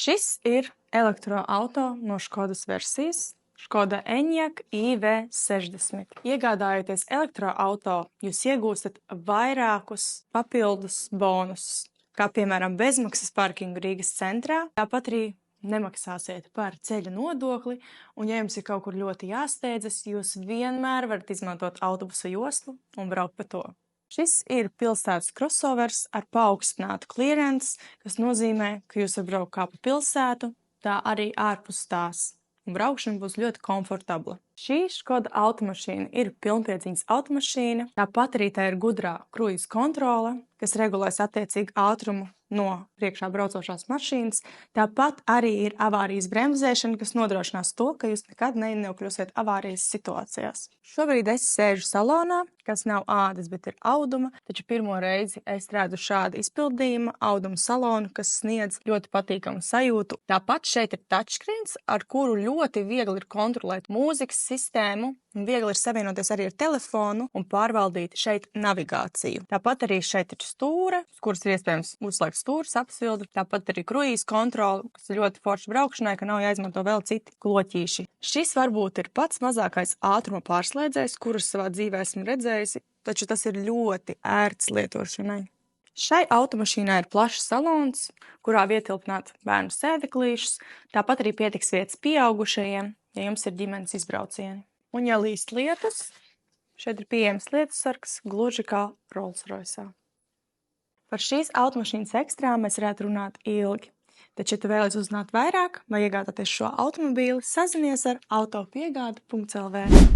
Šis ir elektroauto no Škodas versijas Škoda Enyaq iV60. Iegādājoties elektroauto, jūs iegūstat vairākus papildus bonusus, kā piemēram bezmaksas parkingu Rīgas centrā, tāpat arī nemaksāsiet par ceļa nodokli, un ja jums ir kaut kur ļoti jāsteidzas, jūs vienmēr varat izmantot autobusa joslu un braukt pa to. Šis ir pilsētas crossovers ar paaugstinātu clearance, kas nozīmē, ka jūs varat braukt kā pa pilsētu, tā arī ārpus tās, un braukšana būs ļoti komfortabla. Šī Škoda automašīna ir pilnpiedziņas automašīna, tāpat arī tā ir gudrā kruīza kontrole, kas regulēs attiecīgi ātrumu no priekšā braucošās mašīnas. Tāpat arī ir avārijas bremzēšana, kas nodrošinās to, ka jūs nekad nenokļūsiet avārijas situācijās. Šobrīd es sēžu salonā, kas nav ādas, bet ir auduma, taču pirmo reizi es redzu šādu izpildījuma auduma salonu, kas sniedz ļoti patīkamu sajūtu. Tāpat šeit ir touchscreens, ar kuru ļoti viegli ir kontrolēt mūzikas sistēmu, un viegli ir savienoties arī ar telefonu un pārvaldīt šeit navigāciju. Tāpat arī šeit ir stūre, uz kuras ir iespējams uzslēgt stūres apsildi, tāpat arī kruīza kontrole, kas ir ļoti forša braukšanai, ka nav jāizmanto vēl citi kloķīši. Šis varbūt ir pats mazākais ātruma pārslēdzējs, kurus savā dzīvē esmu redzējusi, taču tas ir ļoti ērts lietošanai. Šai automašīnai ir plašs salons, kurā vietilpināt bērnu sēdeklīšus, tāpat arī pietiks vietas pieaugušajiem, ja jums ir ģimenes izbraucieni. Un ja līst lietus, šeit ir pieejams lietussargs, gluži kā Rolls-Royce'ā. Par šīs automašīnas ekstrām mēs varētu runāt ilgi, taču, ja tu vēlies uzzināt vairāk vai iegādāties šo automobīli, sazinies ar autopiegāde.lv.